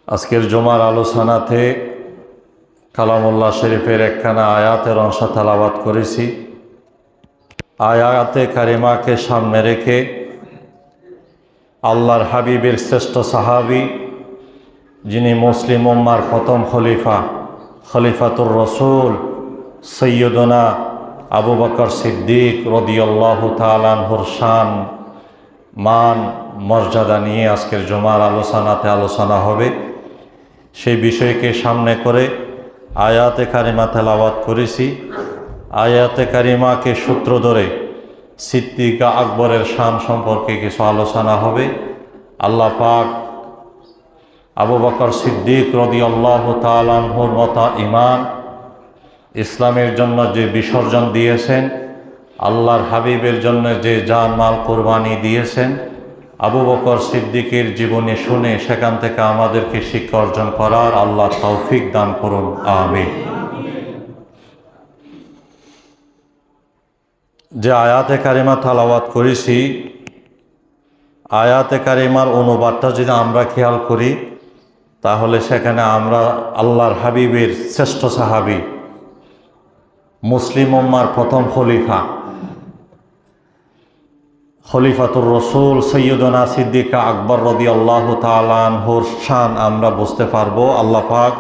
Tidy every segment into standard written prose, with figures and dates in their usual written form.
আজকের জুমার আলোচনাতে কালামুল্লাহ শরীফের একখানা আয়াতের অংশ তেলাওয়াত করেছি। আয়াতে কারিমাকে সামনে রেখে আল্লাহর হাবিবের শ্রেষ্ঠ সাহাবী, যিনি মুসলিম উম্মার প্রথম খলিফাতুর রসুল সৈয়দনা আবু বকর সিদ্দিক রাদিয়াল্লাহু তাআলা আনহুর শান, মান, মর্যাদা নিয়ে আজকের জুমার আলোচনাতে আলোচনা হবে। সেই বিষয়কে সামনে করে আয়াতে কারিমা তেলাওয়াত করেছি। আয়াতে কারিমাকে সূত্র ধরে সিদ্দিকা আকবরের শান সম্পর্কে কিছু আলোচনা হবে। আল্লাহ পাক আবু বকর সিদ্দিক রাদিয়াল্লাহু তাআলা আনহুর মতো ঈমান, ইসলামের জন্য যে বিসর্জন দিয়েছেন, আল্লাহর হাবিবের জন্য যে জান মাল কোরবানি দিয়েছেন, আবু বকর সিদ্দিকের জীবনী শুনে সেখান থেকে আমাদেরকে শিক্ষা অর্জন করার আল্লাহ তৌফিক দান করুন, আমিন। যে আয়াতে কারিমা তেলাওয়াত করেছি, আয়াতে কারিমার অনুবাদটা যদি আমরা খেয়াল করি, তাহলে সেখানে আমরা আল্লাহর হাবিবের শ্রেষ্ঠ সাহাবী, মুসলিম উম্মার প্রথম খলিফাতুর রসুল সৈয়দনা সিদ্দিকা আকবর রাদিয়াল্লাহু তাআলা আনহুর শান আমরা বুঝতে পারবো। আল্লাহ পাক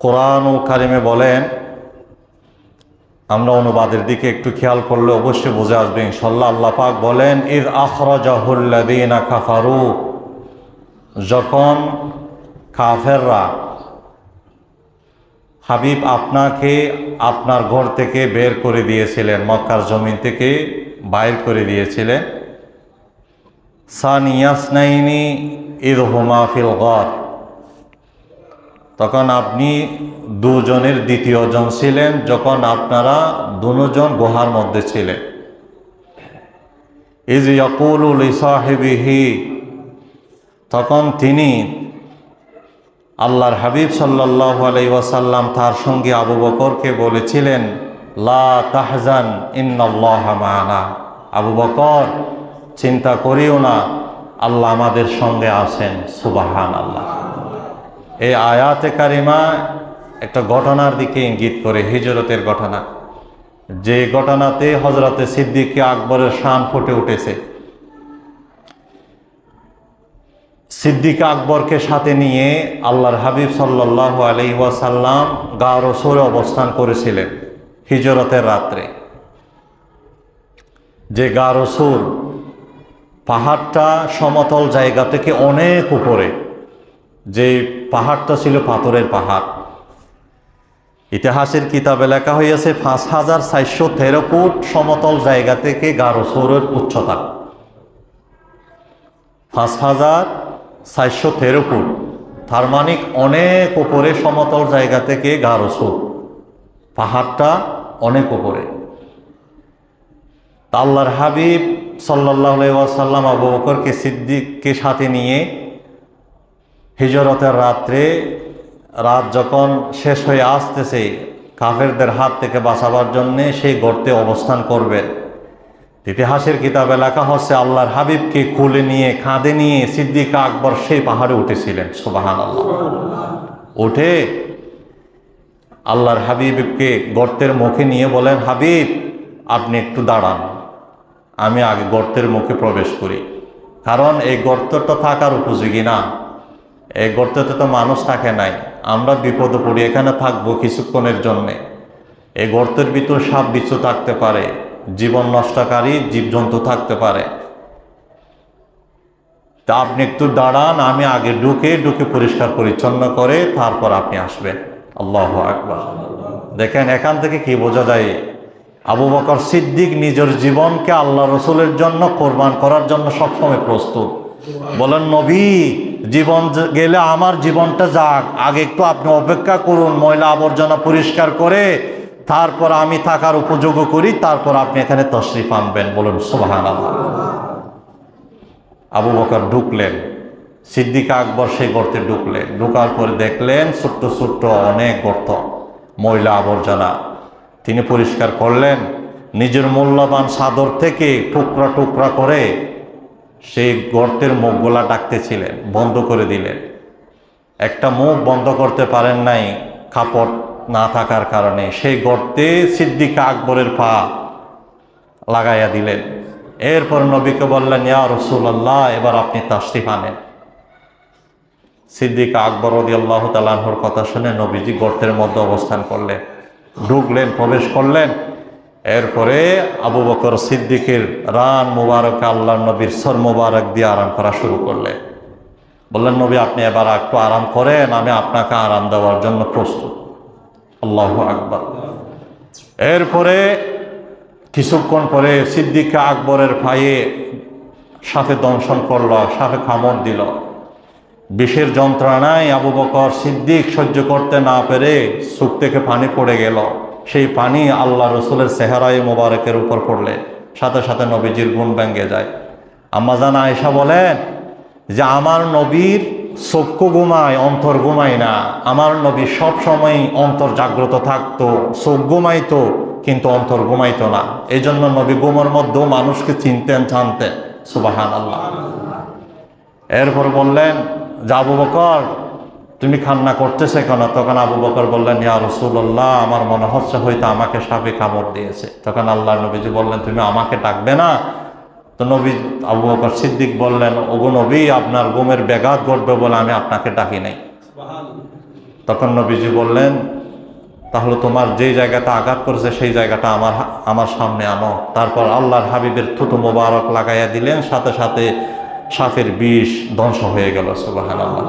কোরআনুল কারিমে বলেন, আমরা অনুবাদের দিকে একটু খেয়াল করলে অবশ্যই বুঝে আসবে ইনশাআল্লাহ। আল্লাহ পাক বলেন, ইয আখরাজাহুল্লাযীনা কাফারু, যখন কাফেররা হাবিব আপনাকে আপনার ঘর থেকে বের করে দিয়েছিলেন, মক্কার জমিন থেকে বাইর করে দিয়েছিলেন। সানিয়াসনাইনি ইয হুমা ফিল গার, তখন আপনি দুজনের দ্বিতীয় জন ছিলেন, যখন আপনারা দুজন গুহার মধ্যে ছিলেন। ইয ইয়াকুলু লিসাহিবিহি, তখন তিনি আল্লাহর হাবিব সাল্লাল্লাহু আলাইহি ওয়াসাল্লাম তার সঙ্গে আবু বকরকে বলেছিলেন, লা তাহজান ইন্নাল্লাহা মা'ানা, আবু বকর চিন্তা করিও না, আল্লাহ আমাদের সঙ্গে আছেন। সুবহানাল্লাহ। এই আয়াতে কারিমা একটা ঘটনার দিকে ইঙ্গিত করে, হিজরতের ঘটনা, যে ঘটনাতে হযরতে সিদ্দিক আকবরের শান ফুটে উঠেছে। সিদ্দিক আকবরকে সাথে নিয়ে আল্লাহর হাবিব সাল্লাল্লাহু আলাইহি ওয়াসাল্লাম গাওর সূরে অবস্থান করেছিলেন হিজরতের রাত্রে। যে গাওর সূর পাহাড়টা সমতল জায়গা থেকে অনেক উপরে, যে পাহাড়টা ছিল পাথরের পাহাড়। ইতিহাসের কিতাবে লেখা হয়েছে ৫,৪১৩ ফুট সমতল জায়গা থেকে গাওর সূরের উচ্চতা। ৫,৪১৩ ফুট, তার মানে অনেক উপরে সমতল জায়গা থেকে গাওর সূর, পাহাড়টা অনেক উপরে। আল্লাহর হাবিব সাল্লাল্লাহু আলাইহি ওয়াসাল্লাম আবু বকরকে সিদ্দিককে সাথে নিয়ে হিজরতের রাত্রে, রাত যখন শেষ হয়ে আসতেছে, কাফেরদের হাত থেকে বাঁচাবার জন্যে সেই গর্তে অবস্থান করবেন। ইতিহাসের কিতাবে লেখা হচ্ছে, আল্লাহর হাবিবকে কোলে নিয়ে, কাঁধে নিয়ে সিদ্দিক আকবর সেই পাহাড়ে উঠেছিলেন। সুবহানাল্লাহ। উঠে আল্লাহর হাবিবকে গর্তের মুখে নিয়ে বলেন, হাবিব আপনি একটু দাঁড়ান, আমি আগে গর্তের মুখে প্রবেশ করি। কারণ এই গর্তটা থাকার উপযোগী না, এই গর্ততে তো মানুষ থাকে নাই, আমরা বিপদে পড়ি, এখানে থাকবো কিছুক্ষণের জন্যে। এই গর্তের ভিতর সাপ বিচ্ছু থাকতে পারে, জীবন নষ্টকারী জীবজন্তু থাকতে পারে। তা আপনি একটু দাঁড়ান, আমি আগে ঢুকে পরিষ্কার পরিচ্ছন্ন করে তারপর আপনি আসবেন। আল্লাহু আকবার। দেখেন এখান থেকে কি বোঝা যায়, আবু বকর সিদ্দিক নিজের জীবনকে আল্লাহ রসুলের জন্য কোরবান করার জন্য সবসময় প্রস্তুত। বলেন, নবী জীবন গেলে আমার জীবনটা যাক, আগে একটু আপনি অপেক্ষা করুন, ময়লা আবর্জনা পরিষ্কার করে তারপর আমি থাকার উপযোগ করি, তারপর আপনি এখানে তশরিফ আনবেন। বলুন সুবহানাল্লাহ। আবু বকর ঢুকলেন, সিদ্দিক আকবর সেই গর্তে ঢুকলেন। ঢুকার পরে দেখলেন ছোট্ট ছোট্ট অনেক গর্ত, ময়লা আবর্জনা। তিনি পরিষ্কার করলেন, নিজের মূল্যবান চাদর থেকে টুকরা টুকরা করে সেই গর্তের মুখগুলা ডাকতেছিলেন, বন্ধ করে দিলেন। একটা মুখ বন্ধ করতে পারেন নাই কাপড় না থাকার কারণে, সেই গর্তে সিদ্দিক আকবরের পা লাগাইয়া দিলেন। এরপর নবীকে বললেন, ইয়া রাসূলুল্লাহ, এবার আপনি তাশরিফ আনেন। সিদ্দিক আকবর রাদিয়াল্লাহু তাআলা আনহুর কথা শুনে নবীজি গর্তের মধ্যে অবস্থান করলেন, ঢুকলেন, প্রবেশ করলেন। এরপরে আবু বকর সিদ্দিকের রান মুবারক আল্লাহর নবীর সর মুবারক দিয়ে আরাম করা শুরু করলেন। বললেন, নবী আপনি এবার একটু আরাম করেন, আমি আপনাকে আরাম দেওয়ার জন্য প্রস্তুত। আল্লাহু আকবার। এরপরে কিছুক্ষণ পরে সিদ্দিক আকবরের পায়ে সাপে দংশন করল, সাপে কামড় দিল। বিষের যন্ত্রণায় আবু বকর সিদ্দিক সহ্য করতে না পেরে চোখ থেকে পানি পড়ে গেল। সেই পানি আল্লাহ রসুলের চেহারায় মোবারকের উপর পড়লে সাথে সাথে নবীজির ঘুম ভেঙে যায়। আম্মা জান আয়েশা বলেন যে আমার নবীর চক্ষু ঘুমায়, অন্তর ঘুমায় না। আমার নবী সব সময় অন্তর জাগ্রত থাকতো, চোখ ঘুমাইতো কিন্তু অন্তর ঘুমাইতো না। এই জন্য নবী ঘুমের মধ্যেও মানুষকে চিনতেন, জানতেন। সুবহানাল্লাহ। এরপর বললেন যে আবু বকর তুমি কান্না করতেছে কেন? তখন আবু বকর বললেন, ইয়া রাসূলুল্লাহ, আমার মনে হচ্ছে হয়তো আমাকে সাপে কামড় দিয়েছে। তখন আল্লাহর নবীজি বললেন, তুমি আমাকে ডাকবে না? তো নবী আবু বকর সিদ্দিক বললেন, ওগো নবী, আপনার ঘুমের ব্যাঘাত ঘটবে বলে আমি আপনাকে ডাকি নাই। তখন নবীজি বললেন, তাহলে তোমার যেই জায়গাটা আঘাত করেছে সেই জায়গাটা আমার সামনে আনো। তারপর আল্লাহর হাবিবের থুতু মোবারক লাগাইয়া দিলেন, সাথে সাথে সাপের বিষ ধ্বংস হয়ে গেল। সুবহানাল্লাহ।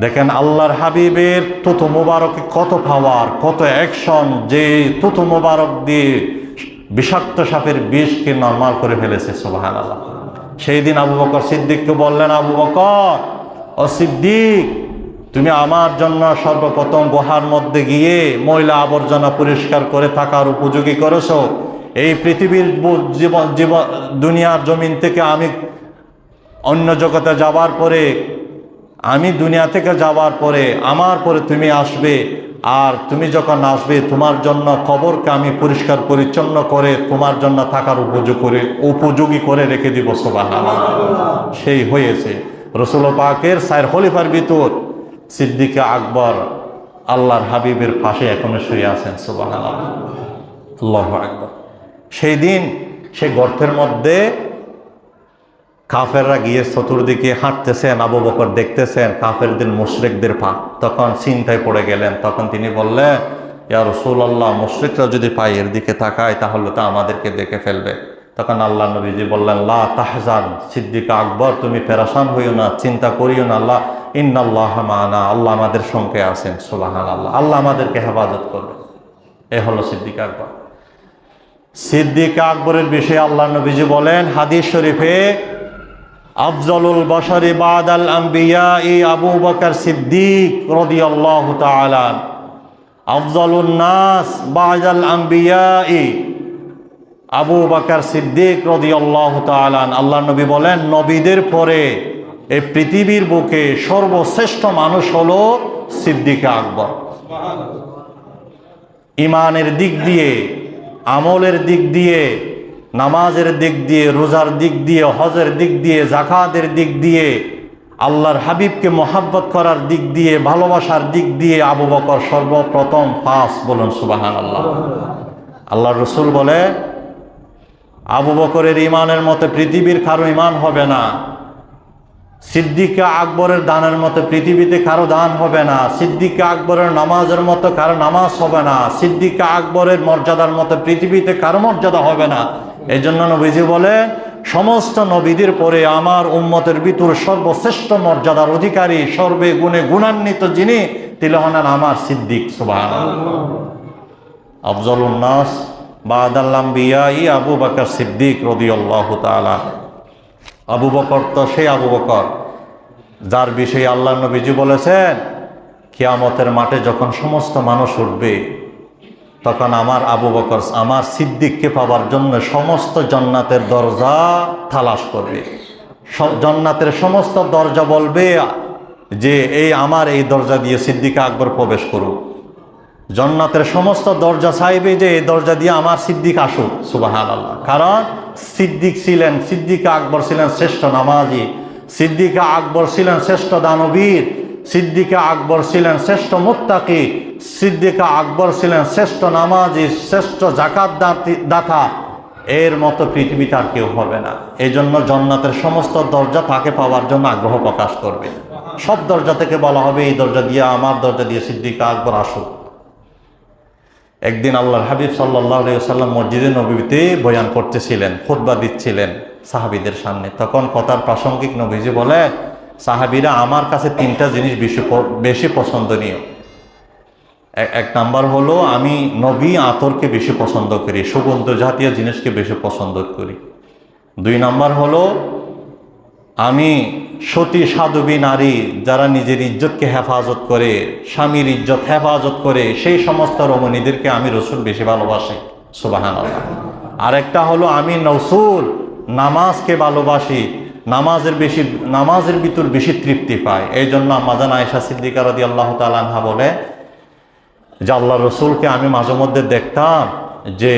দেখেন আল্লাহর হাবিবের থুতু মোবারকে কত পাওয়ার, কত অ্যাকশন, যে থুতু মোবারক দিয়ে বিষাক্ত সাপের বিষকে নরমাল করে ফেলেছে। সুবহানাল্লাহ। সেই দিন আবু বকর সিদ্দিককে বললেন, আবু বকর ও সিদ্দিক, তুমি আমার জন্য সর্বপ্রথম গুহার মধ্যে গিয়ে ময়লা আবর্জনা পরিষ্কার করে থাকার উপযোগী করেছো। এই পৃথিবীর দুনিয়ার জমিন থেকে আমি অন্য জগতে যাবার পরে, আমি দুনিয়া থেকে যাবার পরে আমার পরে তুমি আসবে, আর তুমি যখন আসবে তোমার জন্য কবরকে আমি পরিষ্কার পরিচ্ছন্ন করে তোমার জন্য থাকার উপযোগী করে রেখে দিব। সুবহানাল্লাহ। সেই হয়েছে। রাসূল পাকের 4 খলিফার ভিতর সিদ্দিক আকবর আল্লাহর হাবিবের পাশে এখনো শুয়ে আছেন। সুবহানাল্লাহ। আল্লাহু আকবার। সেই দিন সে গর্তের মধ্যে কাফেররা গিয়ে চতুর্দিকে হাঁটতেছেন, আবু বকর দেখতেছেন কাফেরদের মুশরিকদের পা। তখন চিন্তায় পড়ে গেলেন। তখন তিনি বললেন, ইয়া রাসূলুল্লাহ, মুশরিকরা যদি পায়ের দিকে তাকায় তাহলে তো আমাদেরকে দেখে ফেলবে। তখন আল্লাহ নবীজি বললেন, লা তাহজান, সিদ্দিক আকবর তুমি পেরেশান হইও না, চিন্তা করিও না, আল্লাহ ইন্নাল্লাহ মা'ানা, আল্লাহ আমাদের সঙ্গে আছেন। সুবহানাল্লাহ। আল্লাহ আমাদেরকে হেফাজত করবে। এ হলো সিদ্দিক আকবর। সিদ্দিক আকবরের বিষয়ে আল্লাহ নবীজি বলেন হাদিস শরীফে, আফজলুল বাশারি বাদাল আম্বিয়াই আবু বকর সিদ্দিক রাদিয়াল্লাহু তাআলা, আফজলুন নাস বাদাল আম্বিয়াই আবু বকর সিদ্দিক রাদিয়াল্লাহু তাআলা। আল্লাহ নবী বলেন, নবীদের পরে এই পৃথিবীর বুকে সর্বশ্রেষ্ঠ মানুষ হলো সিদ্দিক আকবর। ইমানের দিক দিয়ে, আমলের দিক দিয়ে, নামাজের দিক দিয়ে, রোজার দিক দিয়ে, হজের দিক দিয়ে, যাকাতের দিক দিয়ে, আল্লাহর হাবিবকে মহাব্বত করার দিক দিয়ে, ভালোবাসার দিক দিয়ে আবু বকর সর্বপ্রথম ফার্স্ট। বলুন সুবহানাল্লাহ। আল্লাহর রাসূল বলে, আবু বকরের ইমানের মতো পৃথিবীর কারো ইমান হবে না, সিদ্দিক আকবরের দানের মতো পৃথিবীতে কারো দান হবে না, সিদ্দিক আকবরের নামাজের মতো কারো নামাজ হবে না, সিদ্দিক আকবরের মর্যাদার মতো পৃথিবীতে কারো মর্যাদা হবে না। এই জন্য নবীজি বলে, সমস্ত নবীদের পরে আমার উম্মতের ভিতর সর্বশ্রেষ্ঠ মর্যাদার অধিকারী, সর্বে গুণে গুণান্বিত যিনি, তিনি হলেন আমার সিদ্দিক। সুবহানাল্লাহ। আফজলুন নাস বাদাল আম্বিয়াই আবু বকর সিদ্দিক রাদিয়াল্লাহু তাআলা। আবু বকর তো সেই আবু বকর যার বিষয়ে আল্লাহ নবীজি বলেছেন, কিয়ামতের মাঠে যখন সমস্ত মানুষ উঠবে তখন আমার আবু বকর, আমার সিদ্দিককে পাওয়ার জন্য সমস্ত জান্নাতের দরজা তালাশ করবে। জান্নাতের সমস্ত দরজা বলবে যে আমার এই দরজা দিয়ে সিদ্দিক আকবর প্রবেশ করুক। জান্নাতের সমস্ত দরজা চাইবে যে এই দরজা দিয়ে আমার সিদ্দিক আসুক। সুবহানাল্লাহ। কারণ সিদ্দিক আকবর ছিলেন শ্রেষ্ঠ নামাজি, সিদ্দিক আকবর ছিলেন শ্রেষ্ঠ দানবীর, সিদ্দিকা আকবর ছিলেন শ্রেষ্ঠ মুত্তাকি, সিদ্দিকা আকবর ছিলেন শ্রেষ্ঠ নামাজি, শ্রেষ্ঠ যাকাত দাতা, এর মতো পৃথিবীতে আর কেউ হবে না। এই জন্য জান্নাতের সমস্ত দরজা তাকে পাওয়ার জন্য আগ্রহ প্রকাশ করবে। সব দরজা থেকে বলা হবে এই দরজা দিয়ে, আমার দরজা দিয়ে সিদ্দিকা আকবর আসুক। একদিন আল্লাহর হাবিব সাল্লাল্লাহু আলাইহি ওয়াসাল্লাম মসজিদে নববীতে বয়ান করতেছিলেন, খুতবা দিচ্ছিলেন সাহাবীদের সামনে। তখন কথার প্রাসঙ্গিক নবীজি বলে, সাহাবীরা আমার কাছে তিনটা জিনিস বেশি পছন্দনীয়। এক নাম্বার হলো আমি নবী আতরকে বেশি পছন্দ করি, সুগন্ধ জাতীয় জিনিসকে বেশি পছন্দ করি। 2 নাম্বার হলো আমি সতী সাধবী নারী যারা নিজের ইজ্জতকে হেফাজত করে, স্বামীর ইজ্জত হেফাজত করে, সেই সমস্ত রমণীদেরকে আমি রসুল বেশি ভালোবাসি। সুবহানাল্লাহ। আরেকটা হলো আমি রসুল নামাজকে ভালোবাসি, নামাজের ভিতর বেশি তৃপ্তি পায়। এই জন্য আম্মাজান আয়েশা সিদ্দিকা রাদিয়াল্লাহু তাআলা আনহা বলে যে আল্লাহ রসুলকে আমি মাঝে মধ্যে দেখতাম যে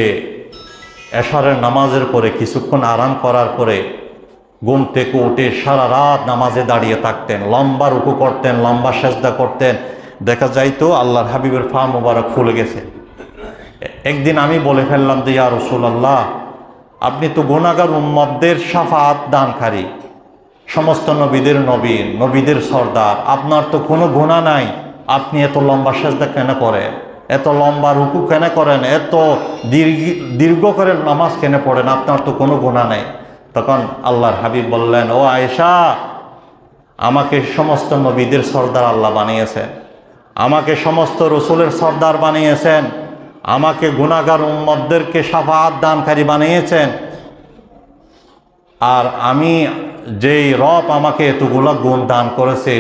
এশারের নামাজের পরে কিছুক্ষণ আরাম করার পরে ঘুম থেকে উঠে সারা রাত নামাজে দাঁড়িয়ে থাকতেন, লম্বা রুকু করতেন, লম্বা সেজদা করতেন। দেখা যাইতো আল্লাহর হাবিবের পা মোবারক ফুলে গেছে। একদিন আমি বলে ফেললাম যে ইয়া রাসূলুল্লাহ, আপনি তো গুনাহগার উম্মতদের শাফাআত দানকারী, সমস্ত নবীদের নবী, নবীদের সর্দার, আপনার তো কোনো গুনাহ নাই, আপনি এত লম্বা সেজদা কেন করেন, এত লম্বা রুকু কেন করেন, এত দীর্ঘ করে নামাজ কেন পড়েন, আপনার তো কোনো গুনাহ নাই। তখন আল্লাহর হাবিব বললেন, ও আয়েশা, আমাকে সমস্ত নবীদের সর্দার আল্লাহ বানিয়েছেন, আমাকে সমস্ত রসুলের সর্দার বানিয়েছেন, আমাকে গুনাহগার উম্মতদেরকে শাফাআত দানকারী বানিয়েছেন। আর আমি যেই রব আমাকে এতগুলো গুণ দান করেছে,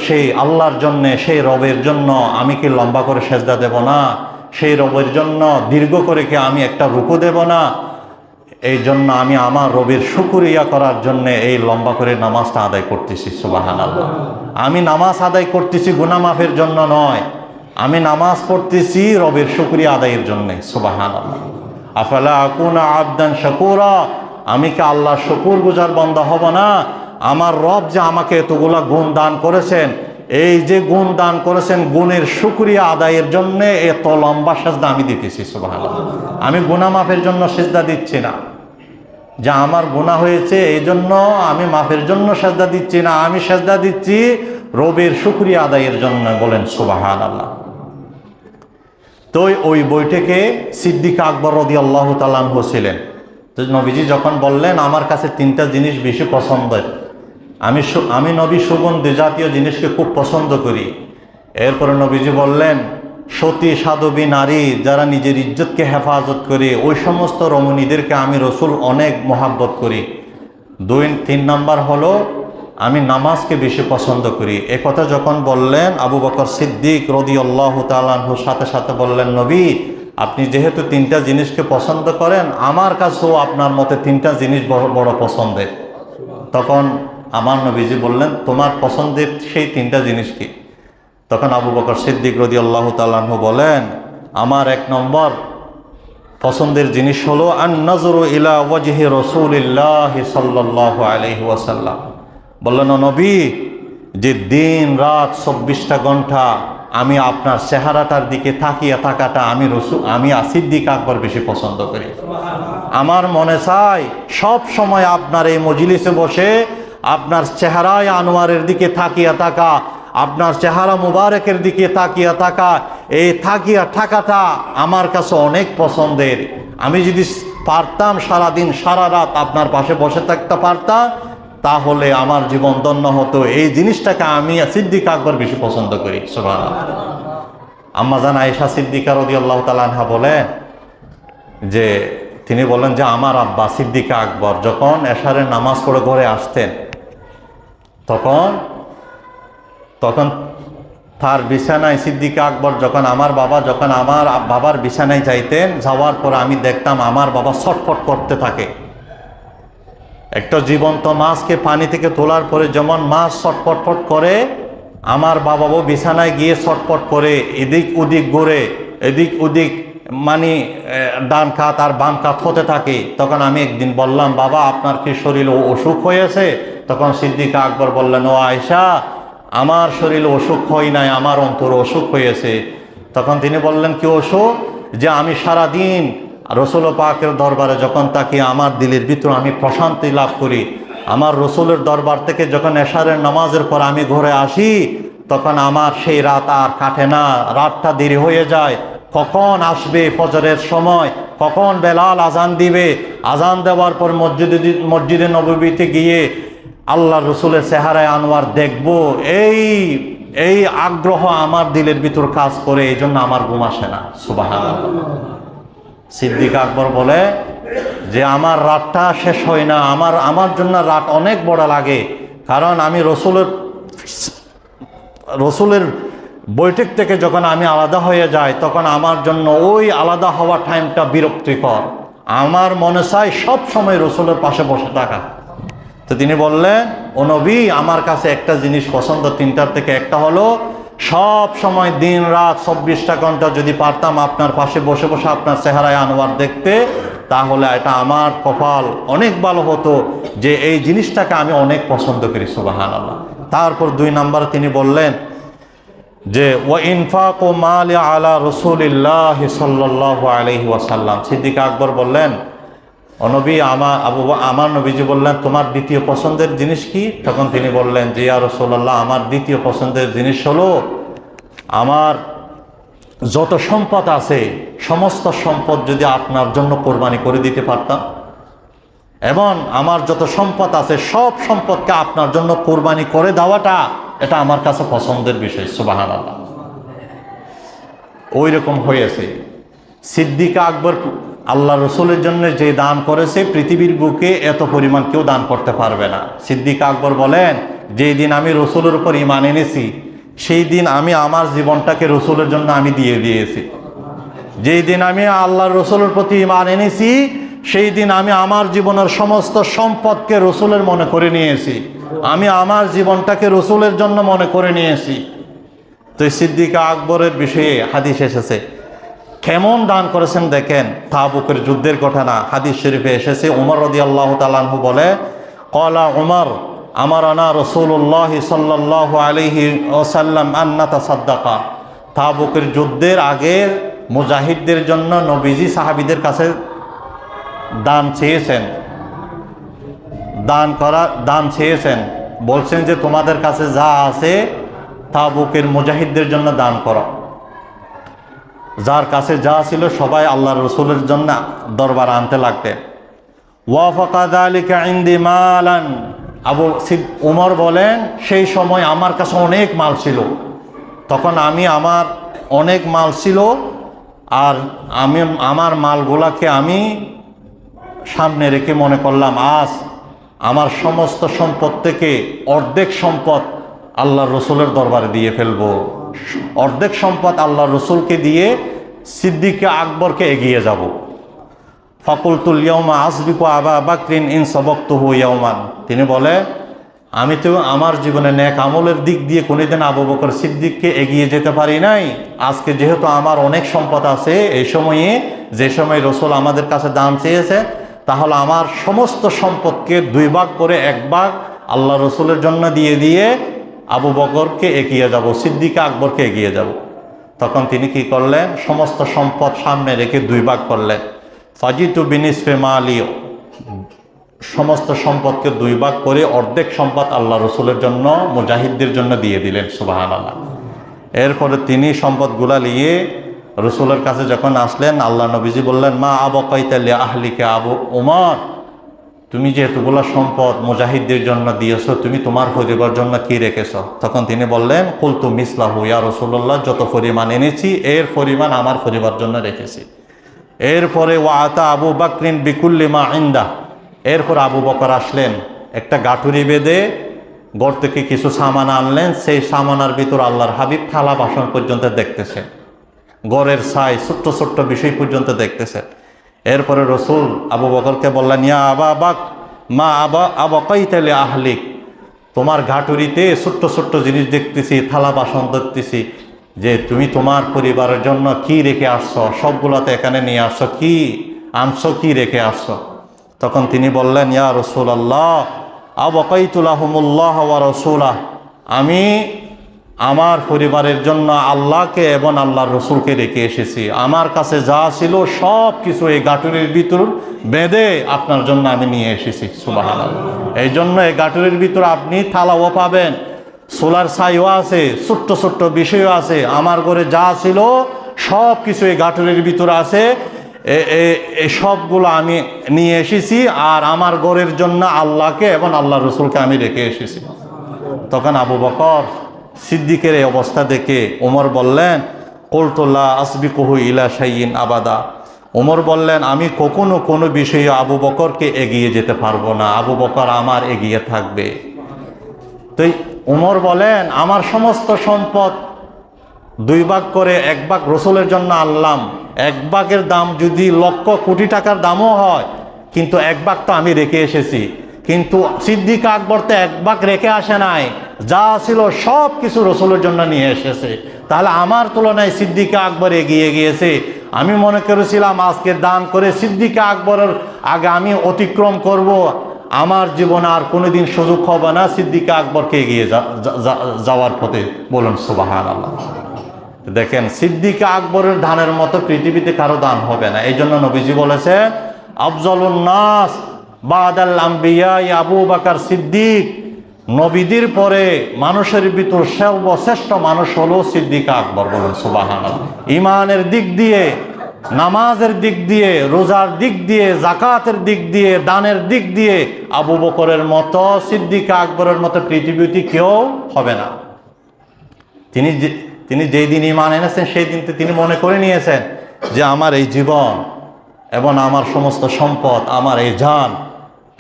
সেই আল্লাহর জন্যে, সেই রবের জন্য আমি কি লম্বা করে সেজদা দেব না? সেই রবের জন্য দীর্ঘ করে কি আমি একটা রুকু দেব না? এই জন্য আমি আমার রবের শুকরিয়া করার জন্য এই লম্বা করে নামাজটা আদায় করতেছি। সুবহানাল্লাহ। আমি নামাজ আদায় করতেছি গুনাহ মাফের জন্য নয়, আমি নামাজ পড়তেছি রবের শুকরিয়া আদায়ের জন্য। সুবহানাল্লাহ। আফালা আকুনা আবদান শাকুরা, আমি কি আল্লাহর শুকরগুজার বান্দা হব না? আমার রব যে আমাকে এতগুলা গুণ দান করেছেন, এই যে গুণ দান করেছেন, গুণের শুকরিয়া আদায়ের জন্য এত লম্বা সেজদা আমি দিতেছি। সুবহানাল্লাহ। আমি গুনাহ মাফের জন্য সেজদা দিচ্ছি না, যা আমার গুনাহ হয়েছে এই জন্য আমি মাফের জন্য সেজদা দিচ্ছি না, আমি সেজদা দিচ্ছি রবের শুকরিয়া আদায়ের জন্য। বলেন সুবহানাল্লাহ। তো ওই বইটাকে সিদ্দিক আকবর রাদিয়াল্লাহু তাআলা আনহু ছিলেন। তো নবীজি যখন বললেন আমার কাছে তিনটা জিনিস বেশি পছন্দের, আমি নবী সুগন্ধি জাতীয় জিনিসকে খুব পছন্দ করি। এরপরে নবীজি বললেন সতী সাধবী নারী যারা নিজের ইজ্জতকে হেফাজত করে, ওই সমস্ত রমণীদেরকে আমি রসুল অনেক মহাব্বত করি। 3 নাম্বার হলো আমি নামাজকে বেশি পছন্দ করি। এ কথা যখন বললেন, আবু বকর সিদ্দিক রাদিয়াল্লাহু তাআলা আনহু সাথে সাথে বললেন, নবী আপনি যেহেতু তিনটা জিনিসকে পছন্দ করেন, আমার কাছেও আপনার মতে তিনটা জিনিস বড় পছন্দের। তখন আমার নবীজি বললেন, তোমার পছন্দের সেই তিনটা জিনিস কি? তখন আবু বকর সিদ্দিক রাদিয়াল্লাহু তাআলা আনহু বলেন, আমার 1 নম্বর পছন্দের জিনিস হলো আন-নাজরু ইলা ওয়াজহি রাসূলিল্লাহি সাল্লাল্লাহু আলাইহি ওয়াসাল্লাম। বললেন, ও নবী, যে দিন রাত 24টা ঘন্টা আমি আপনার চেহারাটার দিকে তাকিয়ে থাকাটা আমি সিদ্দিক আকবর বেশি পছন্দ করি। আমার মনে চায় সব সময় আপনার এই মজলিসে বসে আপনার চেহারায় আনোয়ারের দিকে তাকিয়ে থাকা, আপনার চেহারা মুবারকের দিকে তাকিয়ে থাকা, এই তাকিয়ে থাকাটা আমার কাছে অনেক পছন্দের। আমি যদি পারতাম সারাদিন সারা রাত আপনার পাশে বসে থাকতে পারতাম, তাহলে আমার জীবন ধন্য হতো। এই জিনিসটাকে আমি সিদ্দিক আকবর বেশি পছন্দ করি। সুবহানাল্লাহ। আম্মাজান আয়েশা সিদ্দিকা রাদিয়াল্লাহু তাআলা আনহা বলেন যে তিনি বলেন যে আমার আব্বা সিদ্দিক আকবর যখন এশারের নামাজ পড়ে ঘরে আসতেন, তখন তার বিছানায় সিদ্দিক আকবর যখন আমার বাবার বিছানায় যাইতেন, যাওয়ার পর আমি দেখতাম আমার বাবা ছটফট করতে থাকে। একটা জীবন্ত মাছকে পানি থেকে তোলার পরে যেমন মাছ ছটফট করে, আমার বাবাও বিছানায় গিয়ে ছটফট করে, এদিক ওদিক ঘুরে, এদিক ওদিক মানে ডান কাত আর বাম কাত হতে থাকে। তখন আমি একদিন বললাম, বাবা আপনার কি শরীর অসুখ হয়েছে? তখন সিদ্দিক আকবর বললেন, ও আয়েশা, আমার শরীরে অসুখ হয় নাই, আমার অন্তর অসুখ হয়েছে। তখন তিনি বললেন, কি অসুখ? যে আমি সারাদিন রসুল পাকের দরবারে যখন তাকি আমার দিলের ভিতর আমি প্রশান্তি লাভ করি। আমার রসুলের দরবার থেকে যখন এশারের নামাজের পর আমি ঘরে আসি, তখন আমার সেই রাত আর কাটে না, রাতটা দেরি হয়ে যায়। কখন আসবে ফজরের সময়, কখন বেলাল আজান দিবে, আজান দেওয়ার পর মসজিদে নববীতে গিয়ে আল্লাহ রসুলের চেহারায় আনোয়ার দেখব, এই আগ্রহ আমার দিলের ভিতর কাজ করে, এই জন্য আমার ঘুম আসে না। সুবহানাল্লাহ। সিদ্দিক আকবর বলে যে আমার রাতটা শেষ হয় না, আমার জন্য রাত অনেক বড় লাগে, কারণ আমি রসুলের বৈঠক থেকে যখন আমি আলাদা হয়ে যাই, তখন আমার জন্য ওই আলাদা হওয়ার টাইমটা বিরক্তিকর। আমার মনে চাই সব সময় রসুলের পাশে বসে থাকা। তো তিনি বললেন, ও নবী, আমার কাছে একটা জিনিস পছন্দ, তিনটার থেকে একটা হলো সব সময় দিন রাত 24টা ঘন্টা যদি পারতাম আপনার পাশে বসে বসে আপনার চেহারায় আনোয়ার দেখতে, তাহলে এটা আমার কপাল অনেক ভালো হতো, যে এই জিনিসটাকে আমি অনেক পছন্দ করি। সুবহানাল্লাহ। তারপর 2 নম্বরে তিনি বললেন যে ওয়া ইনফাকু মালি আলা রাসূলিল্লাহ সাল্লাল্লাহু আলাইহি ওয়াসাল্লাম। সিদ্দিক আকবর বললেন, ও নবী, আমার নবীজি বললেন, তোমার দ্বিতীয় পছন্দের জিনিস কি? তখন তিনি বললেন যে ইয়া রাসূলুল্লাহ, আমার দ্বিতীয় পছন্দের জিনিস হলো আমার যত সম্পদ আছে সমস্ত সম্পদ যদি আপনার জন্য কোরবানি করে দিতে পারতাম, এবং আমার যত সম্পদ আছে সব সম্পদকে আপনার জন্য কোরবানি করে দেওয়াটা, এটা আমার কাছে পছন্দের বিষয়। সুবহানাল্লাহ। ওই রকম হয়েছে। সিদ্দিক আকবর আল্লাহ রসুলের জন্য যে দান করেছে, পৃথিবীর বুকে এত পরিমাণ কেউ দান করতে পারবে না। সিদ্দিক আকবর বলেন, যেই দিন আমি রসুলের উপর ঈমান এনেছি, সেই দিন আমি আমার জীবনটাকে রসুলের জন্য আমি দিয়ে দিয়েছি। যেই দিন আমি আল্লাহর রসুলের প্রতি ঈমান এনেছি, সেই দিন আমি আমার জীবনের সমস্ত সম্পদকে রসুলের মনে করে নিয়েছি। আমি আমার জীবনটাকে রসুলের জন্য মনে করে নিয়েছি। তো সিদ্দিক আকবরের বিষয়ে হাদিস এসেছে, কেমন দান করেছেন দেখেন। তাবুকের যুদ্ধের ঘটনা হাদিস শরীফে এসেছে। উমর রাদিয়াল্লাহু তাআলা আনহু বলে, ক্বালা উমর আমারানা রাসূলুল্লাহ সাল্লাল্লাহু আলাইহি ওয়াসাল্লাম আন নাতাসাদ্দাকা। তাবুকের যুদ্ধের আগে মুজাহিদদের জন্য নবীজি সাহাবীদের কাছে দান চেয়েছেন, দান চেয়েছেন। বলছেন যে তোমাদের কাছে যা আছে তাবুকের মুজাহিদদের জন্য দান করো। যার কাছে যা ছিল সবাই আল্লাহর রসুলের জন্য দরবার আনতে লাগতেন। ওয়াফাকা যালিকা ইনদি মালান। উমর বলেন, সেই সময় আমার কাছে অনেক মাল ছিল। তখন আমার অনেক মাল ছিল, আর আমি আমার মালগুলাকে আমি সামনে রেখে মনে করলাম, আজ আমার সমস্ত সম্পদ থেকে অর্ধেক সম্পদ আল্লাহর রসুলের দরবারে দিয়ে ফেলবো। অর্ধেক সম্পদ আল্লাহর রসুলকে দিয়ে সিদ্দিক আকবরকে এগিয়ে যাব। ফাকুলতুল ইয়াউমা আসবিকু আবা বাকরিন ইন সাবাকতুহু ইয়াউমান। তিনি বলে, আমি তো আমার জীবনে নেক আমলের দিক দিয়ে কোনোদিন আবু বকর সিদ্দিককে এগিয়ে যেতে পারি নাই। আজকে যেহেতু আমার অনেক সম্পদ আছে, এই সময়ে যে সময় রসুল আমাদের কাছে দান চেয়েছে, তাহলে আমার সমস্ত সম্পদকে 2 ভাগ করে 1 ভাগ আল্লাহ রসুলের জন্য দিয়ে আবু বকরকে এগিয়ে যাব, সিদ্দিক আকবরকে এগিয়ে যাব। তখন তিনি কি করলেন, সমস্ত সম্পদ সামনে রেখে 2 ভাগ করলেন। ফাজিতু বিনিসফি মালি, সমস্ত সম্পদকে 2 ভাগ করে অর্ধেক সম্পদ আল্লাহ রসুলের জন্য মুজাহিদদের জন্য দিয়ে দিলেন। সুবহানাল্লাহ। এরপরে তিনি সম্পদগুলা নিয়ে রসুলের কাছে যখন আসলেন, আল্লাহ নবীজি বললেন, মা আবাকাইতা লি আহলিকা আবু উমর, তুমি যে এতগুলো সম্পদ মুজাহিদদের জন্য দিয়েছো, তুমি তোমার পরিবার জন্য কি রেখেছো? তখন তিনি বললেন, কুলতু মিসলাহু ইয়া রাসূলুল্লাহ, যত পরিমাণ এনেছি এর পরিমাণ আমার পরিবার জন্য রেখেছি। এরপরে ওয়া আতা আবু বকরিন বিকুল্লি মা ইনদা, এরপর আবু বকর আসলেন, একটা গাঠুরি বেঁধে ঘর থেকে কিছু সামান আনলেন। সেই সামানার ভিতর আল্লাহর হাবিব থালা বাসন পর্যন্ত দেখতেছেন, ঘরের ছাই ছোট্ট ছোট্ট বিষয় পর্যন্ত দেখতেছেন। এরপরে রসুল আবু বকরকে বললেন, ইয়া আবা বাক মা আবাকাইতা লি আহলিক, তোমার ঘাটুরিতে ছোট্ট ছোট্ট জিনিস দেখতেছি, থালা বাসন দেখতেছি, যে তুমি তোমার পরিবারের জন্য কি রেখে আসছো, সবগুলোতে এখানে নিয়ে আসছো, কি আনছো, কি রেখে আসছো? তখন তিনি বললেন, ইয়া রাসূলুল্লাহ আবাকাইতু লাহুমুল্লাহ ওয়া রাসূলাহ, আমি আমার পরিবারের জন্য আল্লাহকে এবং আল্লাহর রসুলকে রেখে এসেছি। আমার কাছে যা ছিল সব কিছু এই গাটুরির ভিতর বেঁধে আপনার জন্য আমি নিয়ে এসেছি। সুবহানাল্লাহ। এই জন্য এই গাটুরির ভিতর আপনি থালাও পাবেন, সোলার ছাইও আছে, ছোট্ট ছোট্ট বিষয়ও আছে। আমার ঘরে যা ছিল সব কিছু এই গাটুরির ভিতর আছে। এই সবগুলো আমি নিয়ে এসেছি, আর আমার ঘরের জন্য আল্লাহকে এবং আল্লাহর রসুলকে আমি রেখে এসেছি। তখন আবু বকর সিদ্দিকের এই অবস্থা দেখে ওমর বললেন, কুলতু লা আসবিকুহু ইলা শাইইন আবাদা। ওমর বললেন, আমি কখনো কোনো বিষয়ে আবু বকরকে এগিয়ে যেতে পারবো না, আবু বকর আমার এগিয়ে থাকবে। তো ওমর বলেন, আমার সমস্ত সম্পদ 2 ভাগ করে 1 ভাগ রসুলের জন্য আনলাম। 1 ভাগের দাম যদি লক্ষ কোটি টাকার দামও হয়, কিন্তু 1 ভাগ তো আমি রেখে এসেছি। কিন্তু সিদ্দিক আকবর তো 1 ভাগ রেখে আসে নাই, যা ছিল সব কিছু রসুলের জন্য নিয়ে এসেছে। তাহলে আমার তুলনায় সিদ্দিক আকবর এগিয়ে গিয়েছে। আমি মনে করেছিলাম আজকে দান করে সিদ্দিক আকবরের আগে আমি অতিক্রম করব, আমার জীবনে আর কোনোদিন সুযোগ হবে না সিদ্দিক আকবরকে এগিয়ে যাওয়ার পথে। বলুন সুবহানাল্লাহ। দেখেন, সিদ্দিক আকবরের দানের মতো পৃথিবীতে কারো দান হবে না। এই জন্য নবীজি বলেছেন, আফজালুন নাস বাদাল আম্বিয়া আবু বকর সিদ্দিক। নবীদের পরে মানুষের ভিতর সর্বশ্রেষ্ঠ মানুষ হলো সিদ্দিক আকবর। বলুন সুবহানাল্লাহ। ইমানের দিক দিয়ে, নামাজের দিক দিয়ে, রোজার দিক দিয়ে, যাকাতের দিক দিয়ে, দানের দিক দিয়ে আবু বকরের মতো, সিদ্দিক আকবরের মতো পৃথিবীতে কেউ হবে না। তিনি যেই দিন ঈমান এনেছেন সেই দিন তিনি মনে করে নিয়েছেন যে আমার এই জীবন এবং আমার সমস্ত সম্পদ, আমার এই জান,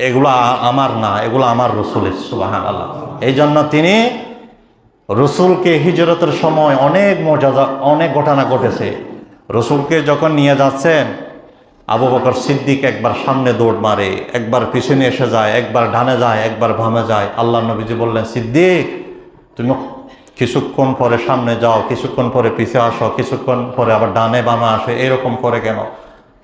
এগুলো আমার না, এগুলো আমার রসুলের। সুবহানাল্লাহ। এই জন্য তিনি রসুলকে হিজরতের সময় অনেক মর্যাদা, অনেক ঘটনা ঘটেছে। রসুলকে যখন নিয়ে যাচ্ছেন, আবু বকর সিদ্দিক একবার সামনে দৌড় মারে, একবার পিছনে এসে যায়, একবার ডানে যায়, একবার বামে যায়। আল্লাহ নবীজি বললেন, সিদ্দিক তুমি কিছুক্ষণ পরে সামনে যাও, কিছুক্ষণ পরে পিছে আসো, কিছুক্ষণ পরে আবার ডানে বামে আসো, এরকম করে কেন?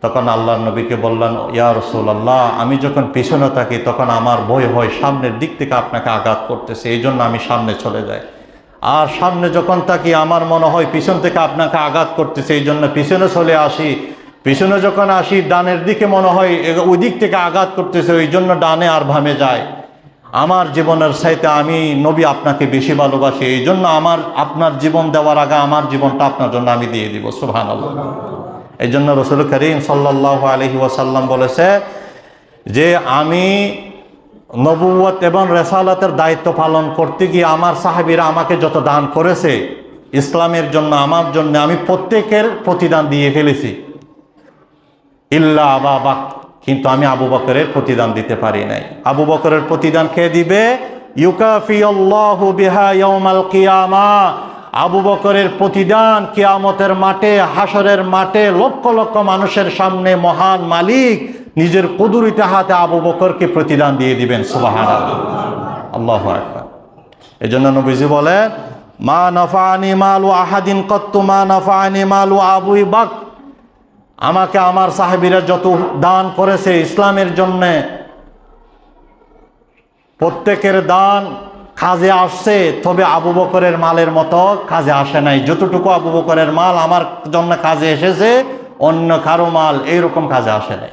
তখন আল্লাহ নবীকে বললেন, ইয়া রাসূলুল্লাহ, আমি যখন পিছনে থাকি তখন আমার ভয় হয় সামনের দিক থেকে আপনাকে আঘাত করতেছে, এই জন্য আমি সামনে চলে যাই। আর সামনে যখন থাকি আমার মনে হয় পিছন থেকে আপনাকে আঘাত করতেছে, এই জন্য পিছনে চলে আসি। পিছনে যখন আসি ডানের দিকে মনে হয় ওই দিক থেকে আঘাত করতেছে, ওই জন্য ডানে আর বামে যায়। আমার জীবনের চাইতে আমি নবী আপনাকে বেশি ভালোবাসি, এই জন্য আপনার জীবন দেওয়ার আগে আমার জীবনটা আপনার জন্য আমি দিয়ে দিব। সুবহানাল্লাহ। এই জন্য রাসূল করিম সাল্লাল্লাহু আলাইহি ওয়াসাল্লাম বলেছে যে আমি নবুয়ত এবং রিসালাতের দায়িত্ব পালন করতে গিয়ে আমার সাহাবীরা আমাকে যত দান করেছে ইসলামের জন্য, আমার জন্য, আমি প্রত্যেকের প্রতিদান দিয়ে ফেলেছি, ইল্লা আবু বকর, কিন্তু আমি আবু বকরের প্রতিদান দিতে পারি নাই। আবু বকরের প্রতিদান কে দিবে? ইউকাফিয়াল্লাহু বিহা ইয়াউমাল কিয়ামাহ। আবু বকরের প্রতিদান কিয়ামতের মাঠে, হাসরের মাঠে লক্ষ লক্ষ মানুষের সামনে মহান মালিক নিজের কুদরতি হাতে আবু বকরকে প্রতিদান দিয়ে দিবেন। সুবহানাল্লাহ, আল্লাহু আকবার। এজন্য নবীজি বলেন, মা নাফানি মালু আহাদিন কত্তু মা নাফানি মালু আবু বকর। আমাকে আমার সাহাবীরা যত দান করেছে ইসলামের জন্য, প্রত্যেকের দান কাজে আসছে, তবে আবু বকরের মালের মতো কাজে আসে নাই। যতটুকু আবু বকরের মাল আমার জন্য কাজে এসেছে, অন্য কারো মাল এইরকম কাজে আসে নাই।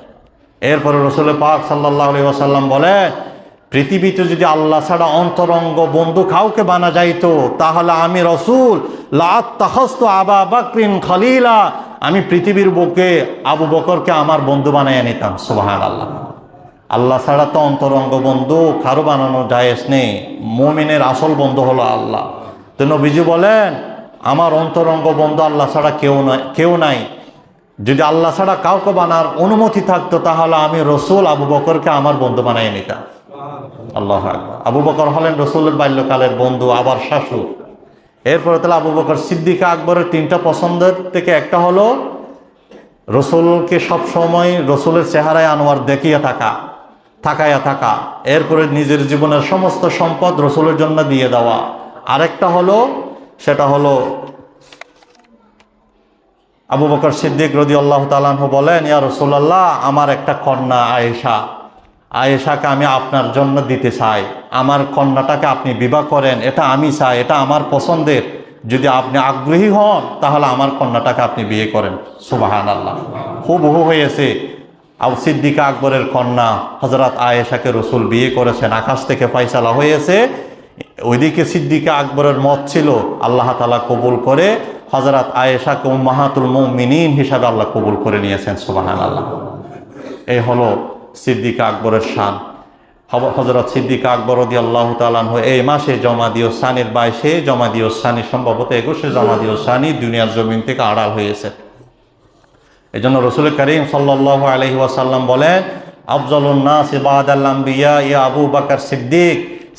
এরপরে রাসূল পাক সাল্লাল্লাহু আলাইহি ওয়াসাল্লাম বলে, পৃথিবীতে যদি আল্লাহ ছাড়া অন্তরঙ্গ বন্ধু কাউকে বানা যাইতো, তাহলে আমি রাসূল লাত্তাখাযতু আবা বকরিন খলিলা, আমি পৃথিবীর বুকে আবু বকরকে আমার বন্ধু বানাইয়া নিতাম। সুবহানাল্লাহ। আল্লাহ ছাড়া তো অন্তরঙ্গ বন্ধু কারো বানানো জায়েজ নেই। মুমিনের আসল বন্ধু হলো আল্লাহ। তো নবীজি বলেন, আমার অন্তরঙ্গ বন্ধু আল্লাহ ছাড়া কেউ নাই। যদি আল্লাহ ছাড়া কাউকে বানার অনুমতি থাকতো, তাহলে আমি রসুল আবু বকরকে আমার বন্ধু বানাই নিতাম। আল্লাহু আকবার। আবু বকর হলেন রসুলের বাল্যকালের বন্ধু, আবার শাশুড়। এরপরে তাহলে আবু বকর সিদ্দিক আকবরের 3টা পছন্দের থেকে একটা হলো রসুলকে সবসময় রসুলের চেহারায় আনোয়ার দেখিয়ে তাকায়া থাকা। এরপরে নিজের জীবনের সমস্ত সম্পদ রসুলের জন্য দিয়ে দেওয়া। আরেকটা হলো, সেটা হলো আবু বকর সিদ্দিক রাদিয়াল্লাহু তাআলা আনহু বলেন, ইয়া রাসূলুল্লাহ, আমার একটা কন্যা আয়েশা, আয়েশাকে আমি আপনার জন্য দিতে চাই, আমার কন্যাটাকে আপনি বিবাহ করেন, এটা আমি চাই, এটা আমার পছন্দের, যদি আপনি আগ্রহী হন তাহলে আমার কন্যাটাকে আপনি বিয়ে করেন। সুবহানাল্লাহ। হুবহু হয়েছে সিদ্দিকা আকবরের কন্যা হযরত আয়েশাকে রসুল বিয়ে করেছেন, আকাশ থেকে ফয়সালা হয়েছে। ওইদিকে সিদ্দিকা আকবরের মত ছিল, আল্লাহ তাআলা কবুল করে হযরত আয়েশাকে উম্মাহাতুল মুমিনিন হিসাবে আল্লাহ কবুল করে নিয়েছেন। সুবহানাল্লাহ। এই হলো সিদ্দিকা আকবরের শান। হযরত সিদ্দিকা আকবর রাদিয়াল্লাহু তাআলা আনহু এই মাসে জমাদিউ সানির 22-এ জমাদিউ সানি, সম্ভবত 21-এ জমাদিউ সানি দুনিয়ার জমিন থেকে আড়াল হয়েছে। এই জন্য রসুল করিম সাল্লাল্লাহু আলাইহি ওয়াসাল্লাম বলেন, আফজালুন নাস বাদাল আম্বিয়া ইয়া আবু বকর সিদ্দিক।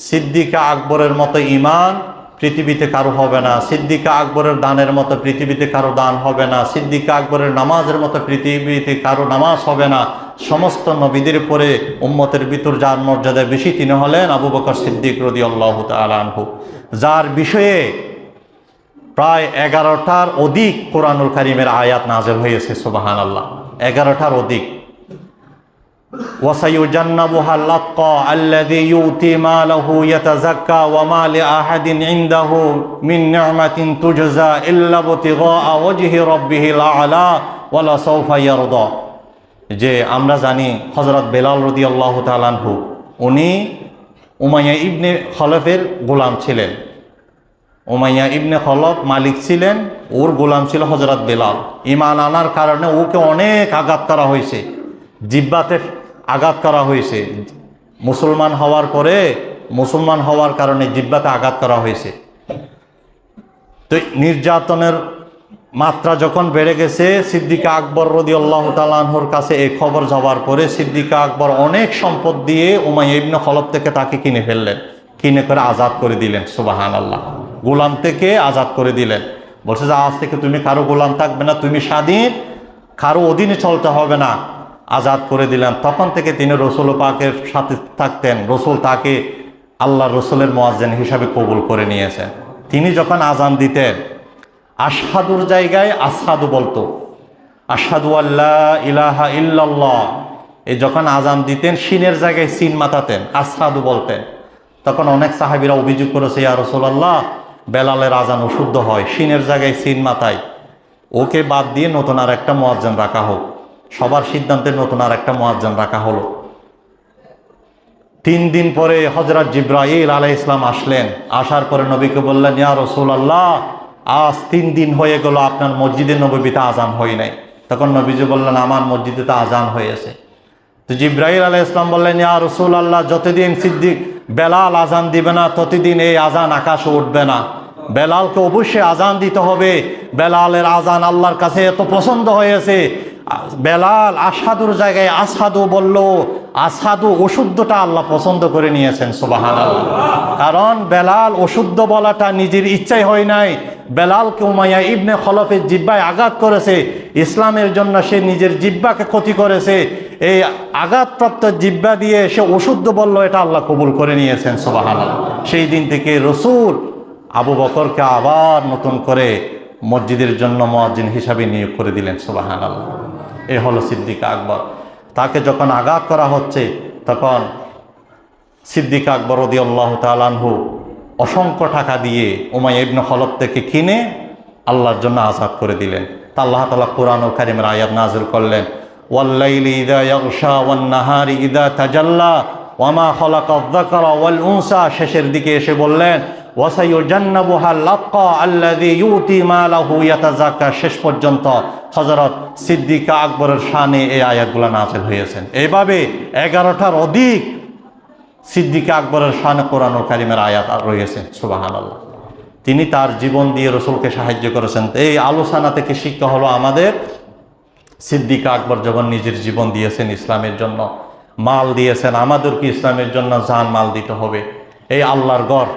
সিদ্দিকা আকবরের মতো ঈমান পৃথিবীতে কারো হবে না, সিদ্দিকা আকবরের দানের মতো পৃথিবীতে কারো দান হবে না, সিদ্দিকা আকবরের নামাজের মতো পৃথিবীতে কারো নামাজ হবে না। সমস্ত নবীদের পরে উম্মতের ভিতর যার মর্যাদা বেশি তিনি হলেন আবু বকর সিদ্দিক রাদিয়াল্লাহু তাআলা আনহু, যার বিষয়ে প্রায় 11টার অধিক কোরআনুল কারীমের আয়াত নাযিল হয়েছে। সুবহানাল্লাহ। 11টার অধিক। ওয়াসায়ুজান্নাবুহাল লাক্কা আল্লাযী ইউতি মালাহু ইয়াতাযাক্কা ওয়া মা লিআহাদিন ইনদাহু মিন নি'মাতিন তুজজা ইল্লা ইবতিগাআ ওয়াজহি রাব্বিহিল আ'লা ওয়া লা সাওফা ইয়ারদা। যে আমরা জানি হযরত বেলাল রাদিয়াল্লাহু তাআলা আনহু উনি উমাইয়া ইবনে খলফের গোলাম ছিলেন। উমাইয়া ইবনে খলফ মালিক ছিলেন, ওর গোলাম ছিল হযরত বেলাল। ঈমান আনার কারণে ওকে অনেক আঘাত করা হয়েছে, জিহ্বাতে আঘাত করা হয়েছে। মুসলমান হওয়ার কারণে জিহ্বাতে আঘাত করা হয়েছে। তো নির্যাতনের মাত্রা যখন বেড়ে গেছে, সিদ্দিকা আকবর রাদিয়াল্লাহু তাআলা আনহুর কাছে এই খবর যাওয়ার পরে সিদ্দিকা আকবর অনেক সম্পদ দিয়ে উমাইয়া ইবনে খলফ থেকে তাকে কিনে ফেললেন, কিনে করে আজাদ করে দিলেন। সুবহানাল্লাহ। গোলাম থেকে আজাদ করে দিলেন। বলছে যে আজ থেকে তুমি কারো গোলাম থাকবে না, তুমি স্বাধীন, কারো অধীনে চলতে হবে না, আজাদ করে দিলেন। তখন থেকে তিনি রসুল পাকের সাথে থাকতেন, রসুল তাকে আল্লাহ রসুলের মুয়াজ্জিন হিসাবে কবুল করে নিয়েছেন। তিনি যখন আজান দিতেন আশহাদুর জায়গায় আসহাদু বলতো, আশহাদু আল্লা ইলাহা ইল্লাল্লাহ। এই যখন আজান দিতেন সিনের জায়গায় সিন মাতাতেন, আসহাদু বলতেন। তখন অনেক সাহাবীরা অভিযোগ করেছে, ইয়া রাসূলুল্লাহ বেলালের আজান অশুদ্ধ হয়, সিনের জায়গায় সিন মাতায়, ওকে বাদ দিয়ে নতুন আর একটা মুয়াজ্জিন রাখা হোক। সবার সিদ্ধান্তে নতুন আর একটা মুয়াজ্জিন রাখা হলো। 3 দিন পরে হযরত জিবরাইল আলাইহিস সালাম আসলেন। আসার পরে নবীকে বললেন, ইয়া রাসূলুল্লাহ আজ 3 দিন হয়ে গেল আপনার মসজিদে নববীতে আজান হয় নাই। তখন নবীজি বললেন, আমার মসজিদে তো আজান হয়েছে। তো জিবরাইল আলাইহিস সালাম বললেন, ইয়া রাসূলুল্লাহ যতদিন সিদ্দিক বেলাল আজান দিবে না ততদিন এই আজান আকাশে উঠবে না। বেলালকে অবশ্যই আজান দিতে হবে। বেলালের আজান আল্লাহর কাছে এত পছন্দ হয়েছে, বেলাল আশহাদুর জায়গায় আসহাদু বলল, আসহাদু অশুদ্ধটা আল্লাহ পছন্দ করে নিয়েছেন। সুবহানাল্লাহ। কারণ বেলাল অশুদ্ধ বলাটা নিজের ইচ্ছাই হয় নাই, বেলালকে উমাইয়া ইবনে খলফের জিহ্বায় আঘাত করেছে, ইসলামের জন্য সে নিজের জিহ্বাকে ক্ষতি করেছে। এই আঘাতপ্রাপ্ত জিহ্বা দিয়ে সে অশুদ্ধ বলল, এটা আল্লাহ কবুল করে নিয়েছেন। সুবহানাল্লাহ। সেই দিন থেকে রসুল আবু বকরকে আবার নতুন করে মসজিদের জন্য মুয়াজ্জিন হিসাবে নিয়োগ করে দিলেন। সুবহানাল্লাহ। এই হলো সিদ্দিকা আকবর। তাকে যখন আঘাত করা হচ্ছে তখন সিদ্দিকা আকবর রাদিয়াল্লাহু তাআলা আনহু অসংখ্য টাকা দিয়ে উমাইয়া ইবনে খলফ থেকে কিনে আল্লাহর জন্য আজাদ করে দিলেন। তা আল্লাহ তাআলা কোরআনুল কারীমের আয়াত নাযিল করলেন, ওয়াল্লাইলি ইযা ইয়াগশা ওয়ান নাহারি ইযা তাজাল্লা ওয়া মা খালাকায যাকারা ওয়াল উনসা। শেষের দিকে এসে বললেন, ওয়াসায়ুজান্নাবুহাল লাক্কা আল্লাযী ইউতি মালাহু ইয়াতাযাক্কা। শেষ পর্যন্ত হযরত সিদ্দিকা আকবরের শানে এই আয়াতগুলো নাযিল হয়েছেন। এইভাবে 11টার অধিক সিদ্দিকা আকবরের শানে কোরআনুল কারীমের আয়াত রয়েছে। সুবহানাল্লাহ। তিনি তার জীবন দিয়ে রসুলকে সাহায্য করেছেন। এই আলোচনা থেকে শিক্ষা হলো আমাদের, সিদ্দিকা আকবর যখন নিজের জীবন দিয়েছেন ইসলামের জন্য, মাল দিয়েছেন, আমাদেরকে ইসলামের জন্য জান মাল দিতে হবে। এই আল্লাহর ঘর,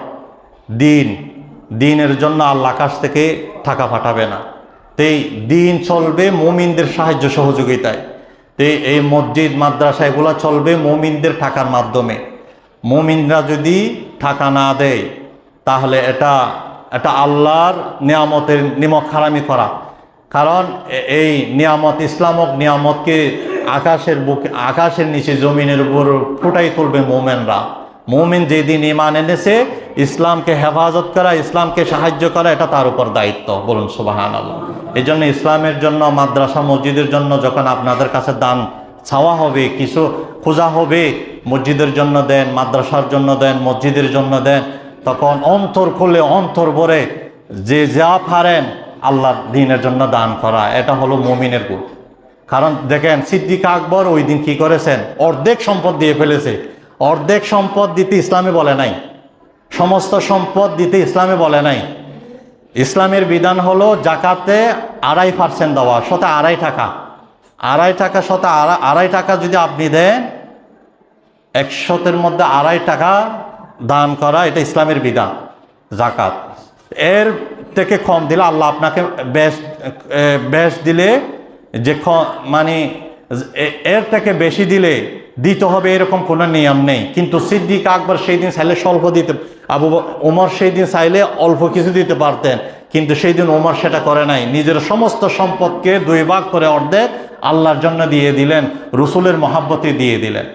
দিনের জন্য আল্লাহ আকাশ থেকে টাকা পাঠাবে না। তো এই দিন চলবে মুমিনদের সাহায্য সহযোগিতায়। তো এই মসজিদ মাদ্রাসা এগুলো চলবে মুমিনদের টাকার মাধ্যমে। মুমিনরা যদি টাকা না দেয় তাহলে এটা আল্লাহর নিয়ামতের নিমক হারামি করা। কারণ এই নিয়ামত, ইসলামক নিয়ামতকে আকাশের বুকে, আকাশের নিচে, জমিনের উপর ফুটাই তুলবে মোমেনরা। মোমেন যেদিন ঈমান এনেছে, ইসলামকে হেফাজত করা, ইসলামকে সাহায্য করা, এটা তার উপর দায়িত্ব। বলুন সুবহানাল্লাহ। এই জন্য ইসলামের জন্য, মাদ্রাসা মসজিদের জন্য যখন আপনাদের কাছে দান চাওয়া হবে, কিছু খোঁজা হবে, মসজিদের জন্য দেন, মাদ্রাসার জন্য দেন, মসজিদের জন্য দেন, তখন অন্তর খুলে, অন্তর ভরে যে যা পারেন আল্লাহর দ্বীনের জন্য দান করা, এটা হলো মুমিনের গুণ। কারণ দেখেন, সিদ্দিক আকবর ওই দিন কি করেছেন? অর্ধেক সম্পদ দিয়ে ফেলেছে। অর্ধেক সম্পদ দিতে ইসলামে বলে নাই, সমস্ত সম্পদ দিতে ইসলামে বলে নাই। ইসলামের বিধান হলো জাকাতে 2.5% দেওয়া, শতে 2.5 টাকা। 2.5 টাকা, শতে 2.5 টাকা যদি আপনি দেন, 100-এর মধ্যে 2.5 টাকা দান করা, এটা ইসলামের বিধান, জাকাত। এর থেকে কম দিলে আল্লাহ আপনাকে বেশ দিলে, যে মানে এর থেকে বেশি দিলে দিতে হবে এরকম কোনো নিয়ম নেই। কিন্তু সিদ্দিক আকবর সেই দিন চাইলে স্বল্প দিতে, ওমর সেই দিন চাইলে অল্প কিছু দিতে পারতেন, কিন্তু সেই দিন ওমর সেটা করে নাই। নিজের সমস্ত সম্পদকে 2 ভাগ করে অর্ধেক আল্লাহর জন্য দিয়ে দিলেন, রসুলের মহাব্বতে দিয়ে দিলেন।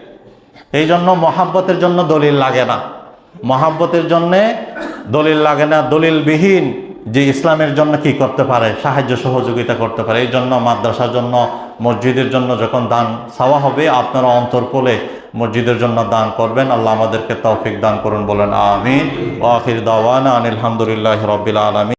এই জন্য মহাব্বতের জন্য দলিল লাগে না, মহাব্বতের জন্যে দলিল লাগে না। দলিলবিহীন যে ইসলামের জন্য কি করতে পারে, সাহায্য সহযোগিতা করতে পারে। এই জন্য মাদ্রাসার জন্য, মসজিদের জন্য যখন দান চাওয়া হবে, আপনারা অন্তর খুলে মসজিদের জন্য দান করবেন। আল্লাহ আমাদেরকে তৌফিক দান করুন, বলেন আমিন। ওয়া আখির দাওয়ানা আনিল হামদুলিল্লাহি রাব্বিল আলামিন।